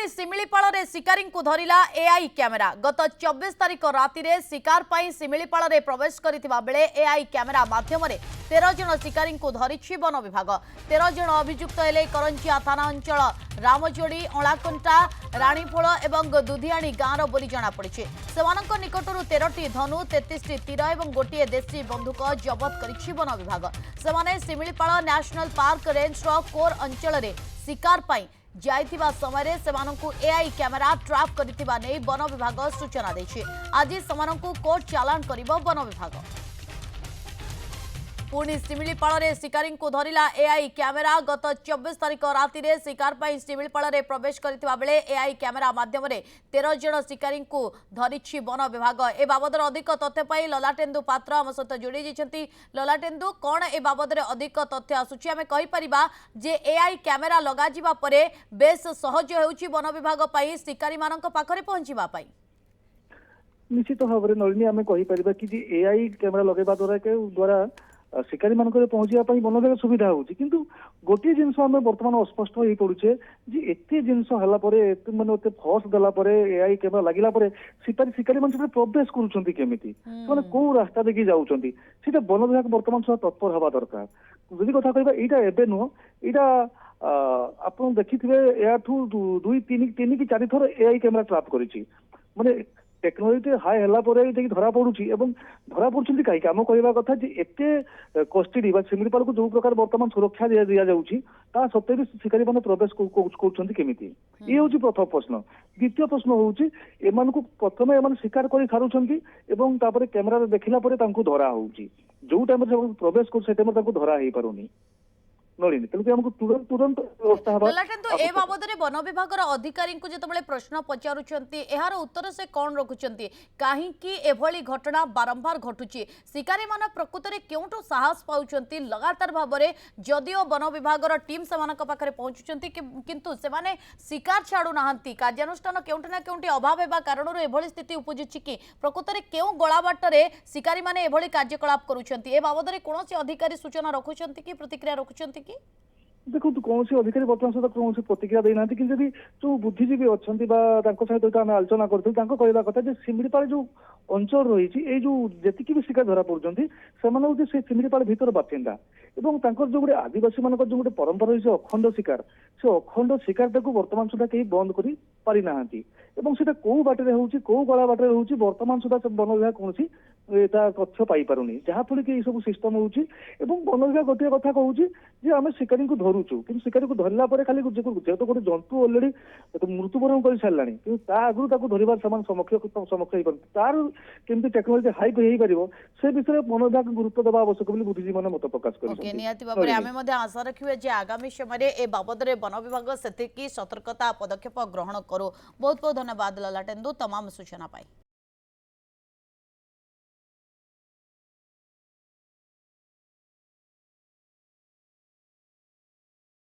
पुणी शिमिलीपाल रे शिकारी को धरिला एआई कैमेरा। गत 24 तारिख राति रे शिकार पाई शिमिलीपाल रे प्रवेश करथिबा बेले एआई कैमेरा माध्यम 13 जन शिकारी को धरिछि वन विभाग। 13 जन अभियुक्त हेले करंजिया थाना अंचल रामजोड़ी अणाकुंटा राणीफोल एवं दुधियाणी गाँवर बोली जनापड़ी। सेमानक निकटरू 13टी धनु 33टी तीर और गोटे देशी बंधुक जबत करिछि वन विभाग। सेमाने Similipal national park range core अंचल रे शिकार पाई जाइथिबा समय सेमानंकु एआई कैमेरा ट्रैप करथिबा नै वन विभाग सूचना दैछि। आज सेमानंकु कोर्ट चालान करिबो वन विभाग। पुणी शिमिलीपाल रे शिकारी को धरिला एआई कैमेरा। गत 24 तारिख राति रे शिकार पाई शिमिलीपाल रे प्रवेश करथिबा बेले एआई कैमेरा माध्यम 13 जन शिकारी को धरिछि वन विभाग। ए बाबद अधिक तथ्य पाई ललाटेन्दु पात्र आम सहित जोड़ी जाइछन्ति। ललाटेन्दु कोन ए बाबद अधिक तथ्य आसुछि आमे कहि परिबा जे एआई कैमेरा लगा जिबा परे बेस सहज हेउछि वन विभाग पाई शिकारी मानक पाखरे पहुंचिबा पाई। निश्चित भाव में नलिनी आम कहीपर कि एआई कैमेरा लगेवा द्वारा शिकारी मान पहुंचा वन विभाग सुविधा होची किंतु गोटे जिनस आम बर्तमान अस्पष्ट हो पड़ुचे जे एते जिनस हला परे माने फोर्स देला परे एआई कैमेरा लागिला परे शिकारी मान प्रवेश करूछंती केमिति माने को रास्ता देखि जाउछंती सेटा वन विभाग बर्तमान सह तत्पर हवा दरकार। जदि कथा कहबा एटा एबे नुह एटा आपण देखिथिबे याठू 2-3 कि 4 थर एआई कैमेरा ट्रैप करिछि माने टेक्नोलोजी हाई है धरा पड़ुची एवं धरा पड़ुंट कहीं आम कहवा कथा एते कस्टडी शिमिलीपाल को जो प्रकार बर्तमान सुरक्षा दि जाऊँगी ता सत्वे भी शिकारी मैंने प्रवेश करमिति ये हूँ प्रथम प्रश्न। द्वितीय प्रश्न हूँ एम प्रथम एम शिकार कर सारूँ एवं कैमेरा देखला धरा होगी जो टाइम प्रवेश कर धरा हो पारुनी नलिनी तेणुक तुरंत व्यवस्था ए बाबद वन विभाग अधिकारी को जिते प्रश्न पचारुंट यार उत्तर से कौन रखुंट कहीं एभली घटना बारंबार घटुची शिकारी मान प्रकृत में क्यों साहस पाँच लगातार भाव में जदिओ वन विभाग टीम से पाखे पहुंचुंट किंतु से शिकार छाड़ूना कार्यानुष्ठान केउठी ना केउठी अभाव होगा कारण एभली स्थिति उपजुची कि प्रकृत में क्यों गला बाटर शिकारी मैंने एभली कार्यकलाप करुँच ए बाबद कौन अधिकारी सूचना रखुंट कि प्रतिक्रिया रखुंट कि देखो कौन अधिकारी बर्तमान सहित कौन प्रतिक्रिया देना कि जब जो बुद्धिजीवी अच्छा सहित आम आलोचना करूँ कहवा कथा शिमिलीपाल जो अंचल रही जो जी भी शिकार धरा पड़ते से शिमिलीपाल भीतर बासिंदा एवं जो गोटे आदिवासी मान जो गोटे परंपरा रही अखंड शिकार से अखंड शिकार टाक बर्तमान सुधा कहीं बंद कर पारि ना से कौ बाटे होची कौ गला बाटे होची बर्तमान सुधा वन विभाग कौन तथ्य पाई पारुनी जहाँफल कि सब सिस्टम होची वन विभाग गोटे कथा कहूँ आम शिकारी को धरुचु कि शिकारी को धरला खाली जेहेतु गोटे जंतु अलरेडी मृत्युवरण कर सारा कि आगु धरबार समक्ष तार केमती टेक्नोलोजी हाइप हो से विषय वन विभाग गुरुत्व देवा आवश्यक बुद्धिजीवी मैंने मत प्रकाश कर आशा रखिए आगामी समय ए बाबद वन विभाग से सतर्कता पदक्षेप ग्रहण करू। बहुत बहुत धन्यवाद ललाटेन्दु तमाम सूचना पाई।